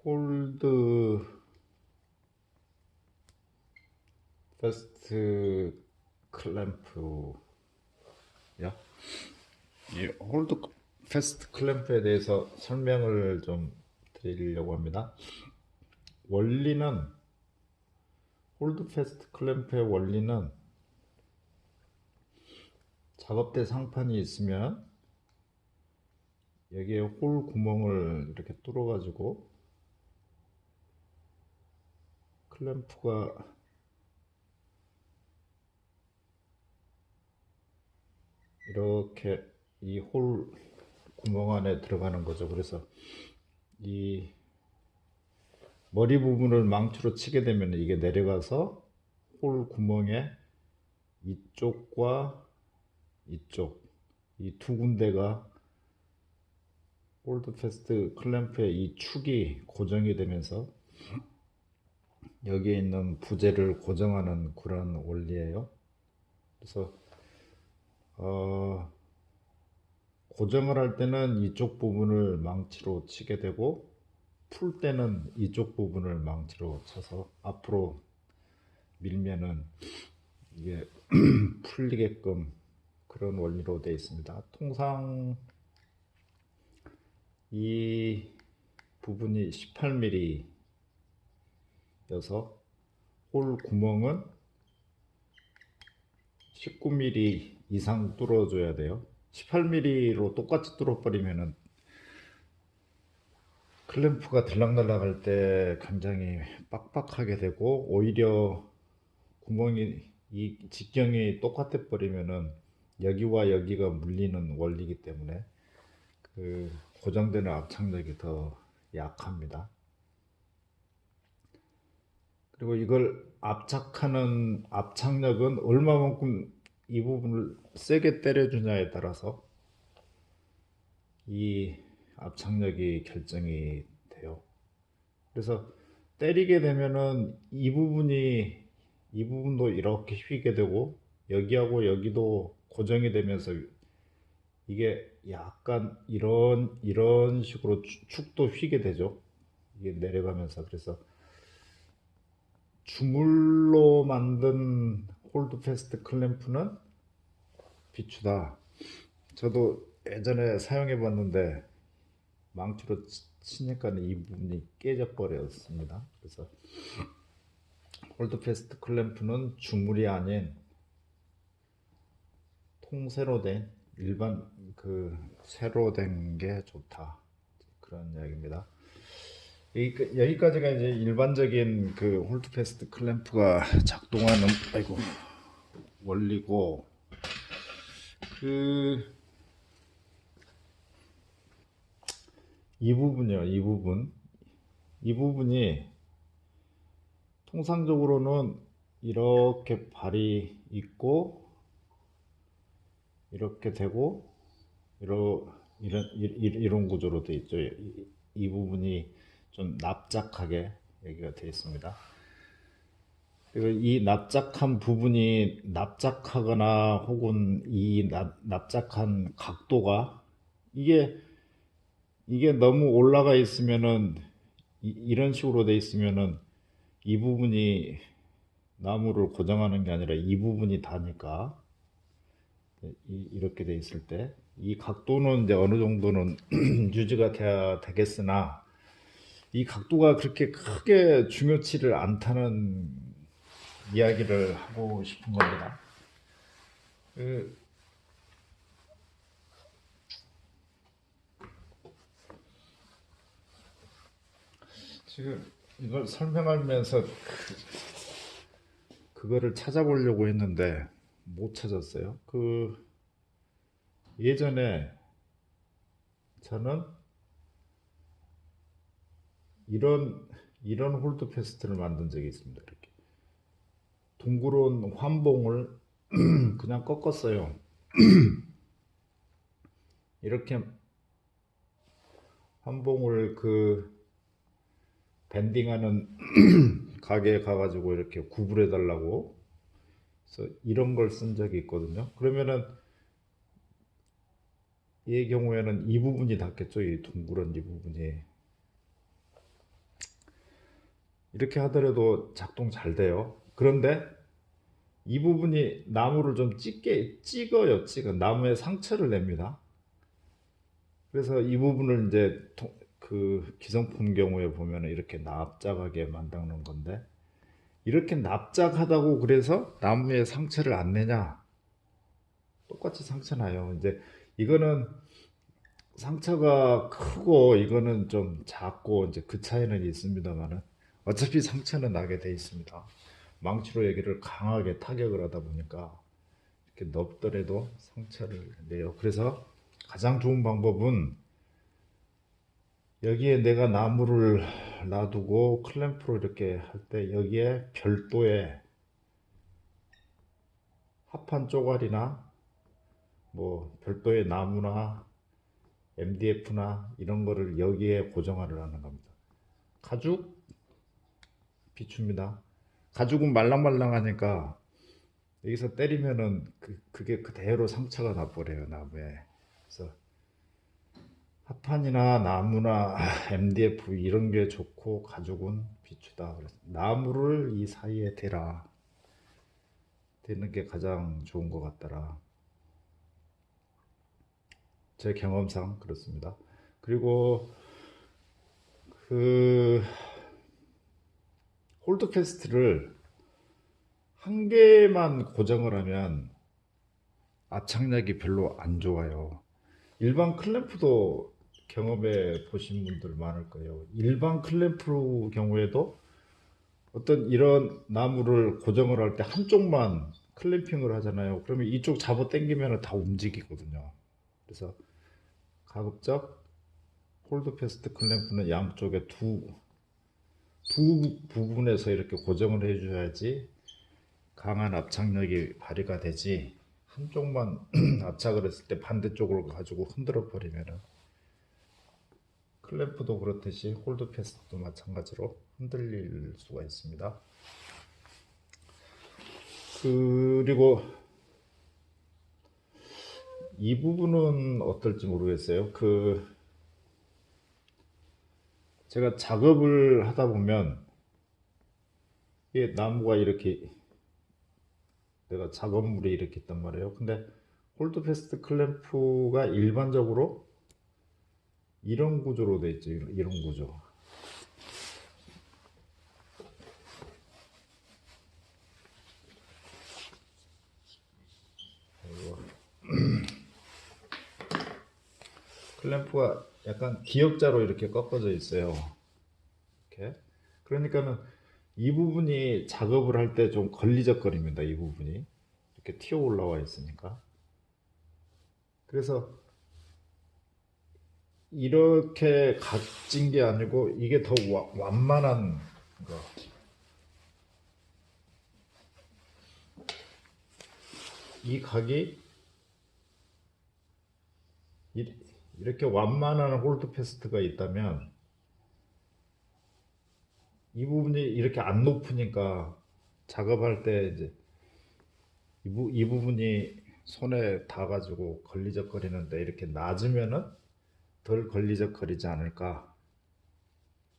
홀드 패스트 클램프야. 이 홀드 패스트 클램프에 대해서 설명을 좀 드리려고 합니다. 원리는 홀드 패스트 클램프의 원리는 작업대 상판이 있으면 여기에 홀 구멍을 이렇게 뚫어 가지고 클램프가 이렇게 이 홀 구멍 안에 들어가는 거죠. 그래서 이 머리 부분을 망치로 치게 되면 이게 내려가서 홀 구멍에 이쪽과 이쪽 이 두 군데가 홀드 패스트 클램프의 이 축이 고정이 되면서 여기에 있는 부재를 고정하는 그런 원리예요. 그래서 고정을 할 때는 이쪽 부분을 망치로 치게 되고 풀 때는 이쪽 부분을 망치로 쳐서 앞으로 밀면은 이게 풀리게끔 그런 원리로 되어 있습니다. 통상 이 부분이 18mm 여서 홀 구멍은 19mm 이상 뚫어줘야 돼요. 18mm로 똑같이 뚫어버리면은 클램프가 들락날락 할 때 굉장히 빡빡하게 되고, 오히려 구멍이 이 직경이 똑같아 버리면은 여기와 여기가 물리는 원리이기 때문에 그 고정되는 압착력이 더 약합니다. 그리고 이걸 압착하는 압착력은 얼마만큼 이 부분을 세게 때려주냐에 따라서 이 압착력이 결정이 돼요. 그래서 때리게 되면은 이 부분도 이렇게 휘게 되고 여기하고 여기도 고정이 되면서 이게 약간 이런 식으로 축도 휘게 되죠. 이게 내려가면서. 그래서 주물로 만든 홀드 패스트 클램프는 비추다. 저도 예전에 사용해 봤는데 망치로 치니까 이 부분이 깨져 버렸습니다. 그래서 홀드 패스트 클램프는 주물이 아닌 통세로 된 일반 그 세로 된 게 좋다, 그런 이야기입니다. 여기까지가 이제 일반적인 그 홀드 패스트 클램프가 작동하는 원리고, 그 이 부분이요. 이 부분이 통상적으로는 이렇게 발이 있고 이렇게 되고 이런 구조로 되어 있죠. 이 부분이 좀 납작하게 여기가 되어 있습니다. 그리고 이 납작한 부분이 납작하거나 혹은 이 납작한 각도가 이게 너무 올라가 있으면은 이런 식으로 돼 있으면은 이 부분이 나무를 고정하는 게 아니라 이 부분이 다니까, 이렇게 돼 있을 때 이 각도는 이제 어느 정도는 유지가 돼야 되겠으나 이 각도가 그렇게 크게 중요치를 않다는 이야기를 하고 싶은 겁니다. 그 지금 이걸 설명하면서 그거를 찾아보려고 했는데 못 찾았어요. 예전에 저는 이런 홀드 패스트를 만든 적이 있습니다. 이렇게 둥그런 환봉을 그냥 꺾었어요. 이렇게 환봉을 밴딩하는 가게에 가가지고 이렇게 구분해 달라고, 그래서 이런 걸 쓴 적이 있거든요. 그러면은 이 경우에는 이 부분이 닿겠죠. 이 둥그런 이 부분이. 이렇게 하더라도 작동 잘 돼요. 그런데 이 부분이 나무를 좀 찍어요. 나무에 상처를 냅니다. 그래서 이 부분을 이제 그 기성품 경우에 보면은 이렇게 납작하게 만드는 건데, 이렇게 납작하다고 그래서 나무에 상처를 안 내냐? 똑같이 상처 나요. 이제 이거는 상처가 크고 이거는 좀 작고 이제 그 차이는 있습니다만은 어차피 상처는 나게 돼 있습니다. 망치로 여기를 강하게 타격을 하다 보니까 이렇게 넓더라도 상처를 내요. 그래서 가장 좋은 방법은 여기에 내가 나무를 놔두고 클램프로 이렇게 할 때 여기에 별도의 합판 쪼가리나 뭐 별도의 나무나 MDF나 이런 거를 여기에 고정을 하는 겁니다. 가죽 비춥니다. 가죽은 말랑말랑하니까 여기서 때리면은 그게 그대로 상처가 나버려요, 나무에. 그래서 합판이나 나무나 MDF 이런 게 좋고 가죽은 비추다. 그래서 나무를 이 사이에 대는 게 가장 좋은 것 같더라. 제 경험상 그렇습니다. 그리고 그 홀드패스트를 한 개만 고정을 하면 압착력이 별로 안 좋아요. 일반 클램프도 경험해 보신 분들 많을 거예요. 일반 클램프 경우에도 어떤 이런 나무를 고정을 할 때 한쪽만 클램핑을 하잖아요. 그러면 이쪽 잡아 당기면 다 움직이거든요. 그래서 가급적 홀드패스트 클램프는 양쪽에 두 부분에서 이렇게 고정을 해줘야지 강한 압착력이 발휘가 되지, 한쪽만 압착을 했을 때 반대쪽으로 가지고 흔들어 버리면은 클램프도 그렇듯이 홀드패스트도 마찬가지로 흔들릴 수가 있습니다. 그리고 이 부분은 어떨지 모르겠어요. 제가 작업을 하다 보면 이 나무가 이렇게 내가 작업물이 이렇게 있단 말이에요. 근데 홀드패스트 클램프가 일반적으로 이런 구조로 되어 있죠. 이런 구조. 클램프가 약간 기역자로 이렇게 꺾어져 있어요. 이렇게. 그러니까는 이 부분이 작업을 할 때 좀 걸리적거립니다. 이 부분이 이렇게 튀어 올라와 있으니까. 그래서 이렇게 각진 게 아니고 이게 더 완만한 거. 이 각이 이렇게 완만한 홀드패스트가 있다면 이 부분이 이렇게 안 높으니까 작업할 때 이제 이 부분이 손에 닿아가지고 걸리적거리는데 이렇게 낮으면은 덜 걸리적거리지 않을까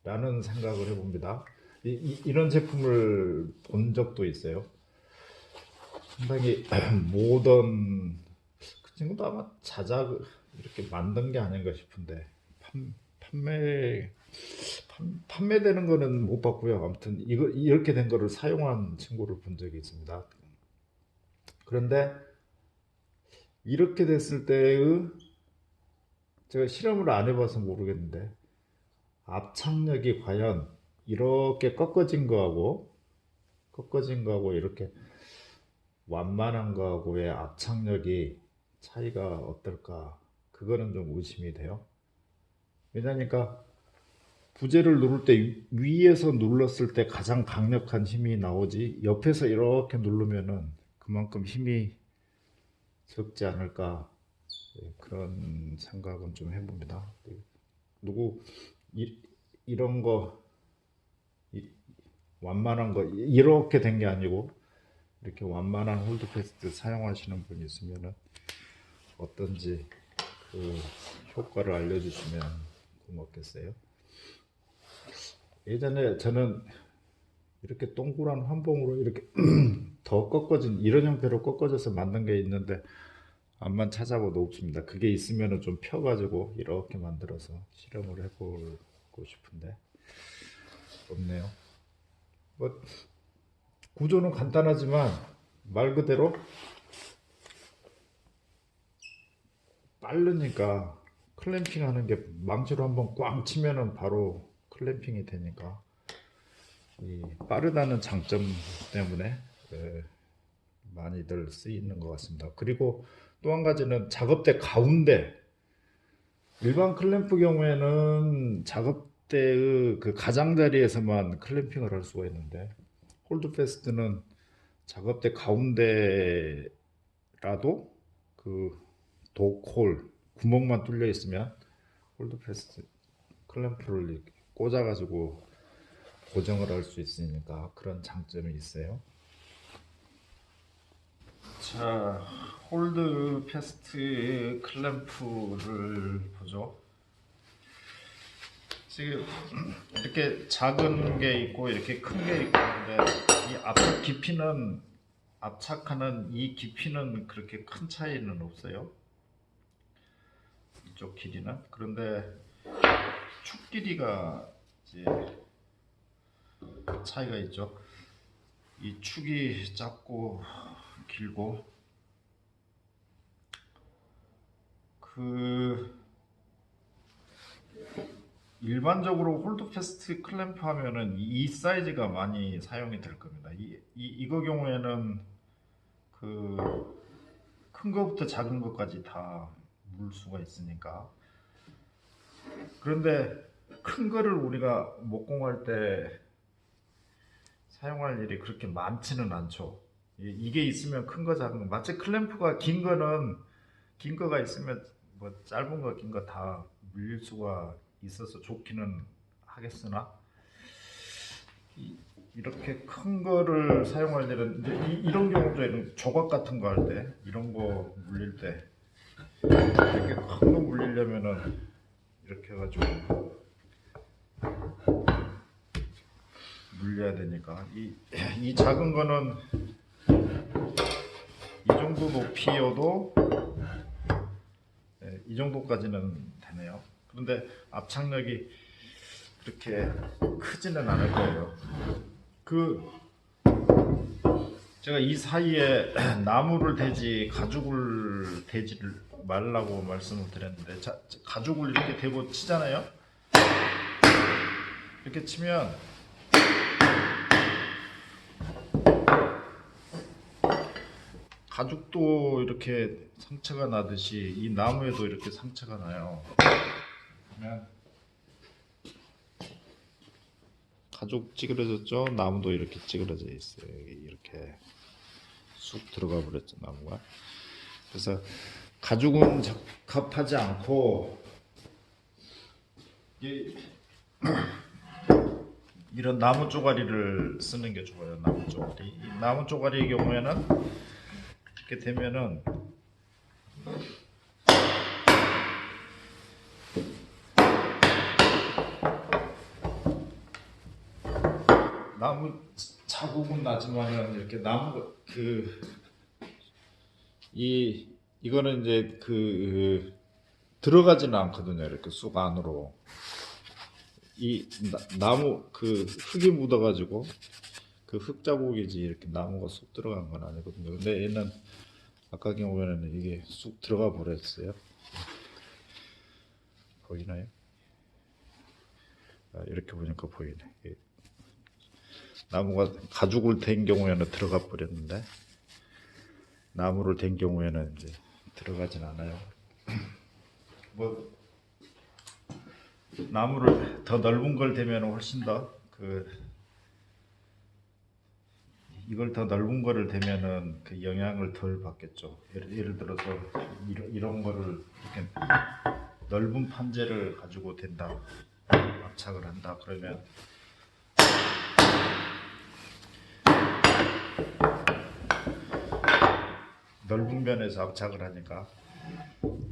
라는 생각을 해봅니다. 이런 제품을 본 적도 있어요. 상당히 모던, 그 친구도 아마 자작 이렇게 만든 게 아닌가 싶은데 판매 판매되는 거는 못 봤고요. 아무튼 이렇게 된 거를 사용한 친구를 본 적이 있습니다. 그런데 이렇게 됐을 때의, 제가 실험을 안 해봐서 모르겠는데 압착력이 과연 이렇게 꺾어진 거하고 이렇게 완만한 거하고의 압착력이 차이가 어떨까? 그거는 좀 의심이 돼요. 왜냐니까 부재를 누를 때 위에서 눌렀을 때 가장 강력한 힘이 나오지, 옆에서 이렇게 누르면은 그만큼 힘이 적지 않을까. 예, 그런 생각은 좀 해봅니다. 누구 이런 거 완만한 거 이렇게 된 게 아니고 이렇게 완만한 홀드패스트 사용하시는 분이 있으면은 어떤지 그 효과를 알려주시면 고맙겠어요. 예전에 저는 이렇게 동그란 환봉으로 이렇게 더 꺾어진 이런 형태로 꺾어져서 만든 게 있는데 암만 찾아봐도 없습니다. 그게 있으면은 좀 펴가지고 이렇게 만들어서 실험을 해보고 싶은데 없네요. 뭐 구조는 간단하지만 말 그대로 빠르니까 클램핑 하는 게 망치로 한번 꽝 치면은 바로 클램핑이 되니까 이 빠르다는 장점 때문에 많이들 쓰이는 것 같습니다. 그리고 또 한 가지는 작업대 가운데 일반 클램프 경우에는 작업대의 그 가장자리에서만 클램핑을 할 수가 있는데 홀드패스트는 작업대 가운데라도 그 독홀 구멍만 뚫려 있으면 홀드패스트 클램프를 이렇게 꽂아가지고 고정을 할 수 있으니까 그런 장점이 있어요. 자, 홀드 패스트 클램프를 보죠. 지금 이렇게 작은 게 있고 이렇게 큰 게 있고 있는데 이 압착 깊이는 압착하는 이 깊이는 그렇게 큰 차이는 없어요. 이쪽 길이는. 그런데 축 길이가 이제 차이가 있죠. 이 축이 작고 길고 그 일반적으로 홀드패스트 클램프 하면은 이 사이즈가 많이 사용이 될 겁니다. 이거 경우에는 그 큰 거부터 작은 것까지 다 물 수가 있으니까. 그런데 큰 거를 우리가 목공할 때 사용할 일이 그렇게 많지는 않죠. 이게 있으면 큰 거 작은 거 마치 클램프가 긴 거는 긴 거가 있으면 뭐 짧은 거 긴 거 다 물릴 수가 있어서 좋기는 하겠으나 이렇게 큰 거를 사용할 일은 이런 경우도 이런 조각 같은 거 할 때 이런 거 물릴 때 이렇게 큰 거 물리려면은 이렇게 해가지고 물려야 되니까 이 작은 거는 이 정도 높이여도 이 정도까지는 되네요. 그런데 압착력이 그렇게 크지는 않을 거예요. 제가 이 사이에 나무를 대지 가죽을 대지를 말라고 말씀을 드렸는데 가죽을 이렇게 대고 치잖아요. 이렇게 치면 가죽도 이렇게 상처가 나듯이 이 나무에도 이렇게 상처가 나요. 그러면 가죽 찌그러졌죠? 나무도 이렇게 찌그러져 있어요. 이렇게 쑥 들어가 버렸죠, 나무가. 그래서 가죽은 적합하지 않고 이런 나무 쪼가리를 쓰는 게 좋아요. 나무 쪼가리. 이 나무 쪼가리의 경우에는 이렇게 되면은 나무 자국은 나지만은 이렇게 나무 이거는 이제 들어가지는 않거든요. 이렇게 쑥 안으로 이 나무 흙이 묻어가지고 그 흙 자국이지 이렇게 나무가 쑥 들어간 건 아니거든요. 근데 얘는 아까 경우에는 이게 쑥 들어가 버렸어요. 보이나요? 이렇게 보니까 보이네. 나무가 가죽을 댄 경우에는 들어가 버렸는데 나무를 댄 경우에는 이제 들어가진 않아요. 뭐 나무를 더 넓은 걸 대면 훨씬 더 이걸 더 넓은 거를 대면은 그 영향을 덜 받겠죠. 예를 들어서 이런 거를 이렇게 넓은 판재를 가지고 댄다, 압착을 한다 그러면 넓은 면에서 압착을 하니까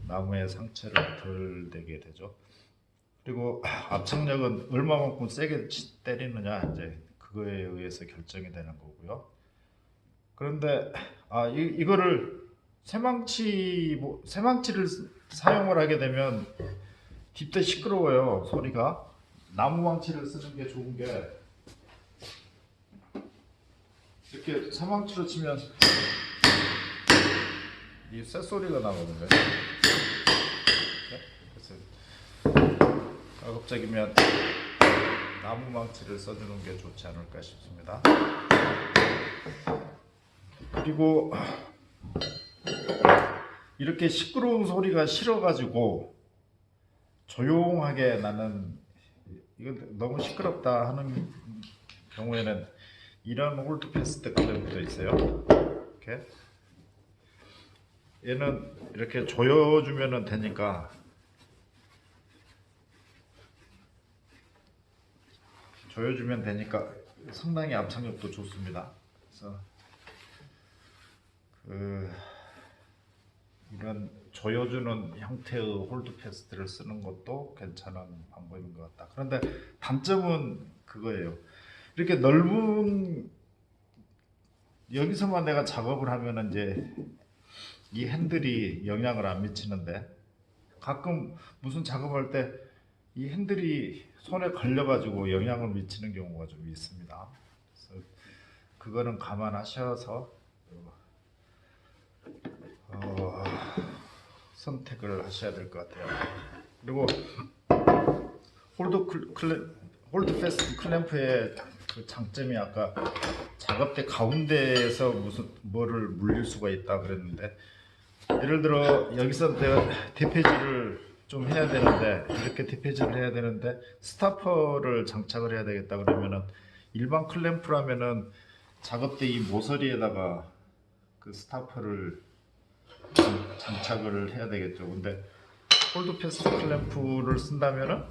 나무에 상처를 덜 내게 되죠. 그리고 압착력은 얼마만큼 세게 때리느냐 이제 그거에 의해서 결정이 되는 거고요. 그런데 이거를 새망치를 사용을 하게 되면 뒷대 시끄러워요. 소리가. 나무 망치를 쓰는 게 좋은 게 이렇게 새망치로 치면 이 쇳소리가 나거든요. 그래서 가급적이면 나무 망치를 써주는 게 좋지 않을까 싶습니다. 그리고 이렇게 시끄러운 소리가 싫어가지고 조용하게 나는 이거 너무 시끄럽다 하는 경우에는 이런 홀드패스트 클램프도 있어요. 이렇게 얘는 이렇게 조여주면 되니까 상당히 압착력도 좋습니다. 그래서 이런 조여주는 형태의 홀드패스트를 쓰는 것도 괜찮은 방법인 것 같다. 그런데 단점은 그거예요. 이렇게 넓은 여기서만 내가 작업을 하면은 이제 이 핸들이 영향을 안 미치는데 가끔 무슨 작업할 때 이 핸들이 손에 걸려가지고 영향을 미치는 경우가 좀 있습니다. 그래서 그거는 감안하셔서 선택을 하셔야 될 것 같아요. 그리고 홀드패스트 클램프의 그 장점이 아까 작업대 가운데에서 무슨 뭐를 물릴 수가 있다 그랬는데, 예를 들어 여기서 내가 대패질을 좀 해야 되는데, 이렇게 대패질을 해야 되는데 스타퍼를 장착을 해야 되겠다 그러면은 일반 클램프라면은 작업대 이 모서리에다가 그 스타퍼를 장착을 해야 되겠죠. 근데 홀드패스트 클램프를 쓴다면은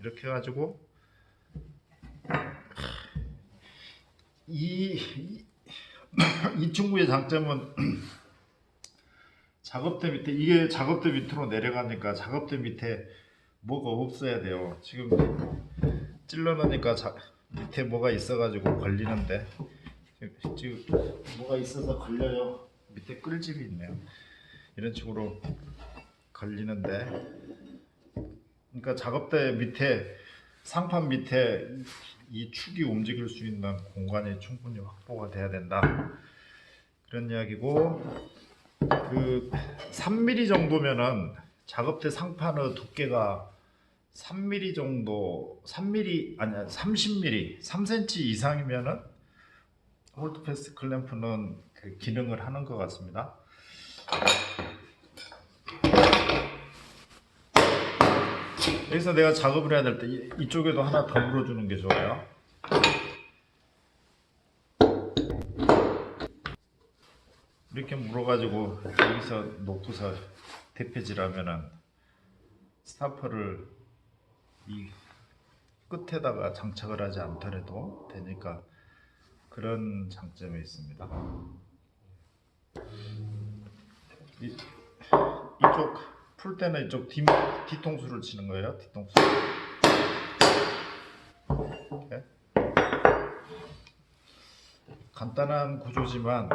이렇게 해가지고 이 친구의 장점은 작업대 밑에, 이게 작업대 밑으로 내려가니까 작업대 밑에 뭐가 없어야 돼요. 지금 찔러 놓으니까 밑에 뭐가 있어가지고 걸리는데, 지금 뭐가 있어서 걸려요. 밑에 끌집이 있네요. 이런 식으로 걸리는데, 그러니까 작업대 밑에, 상판 밑에 이 축이 움직일 수 있는 공간이 충분히 확보가 돼야 된다, 그런 이야기고, 그 3mm 정도면은 작업대 상판의 두께가 3mm 정도, 3mm 아니야 30mm, 3cm 이상이면은 홀드패스트 클램프는 그 기능을 하는 것 같습니다. 여기서 내가 작업을 해야 될 때 이쪽에도 하나 더 물어주는 게 좋아요. 이렇게 물어가지고 여기서 놓고서 대패질하면은 스타퍼를 이 끝에다가 장착을 하지 않더라도 되니까 그런 장점이 있습니다. 이쪽 풀 때는 이쪽 뒤통수를 치는 거예요. 뒤통수. 이렇게. 간단한 구조지만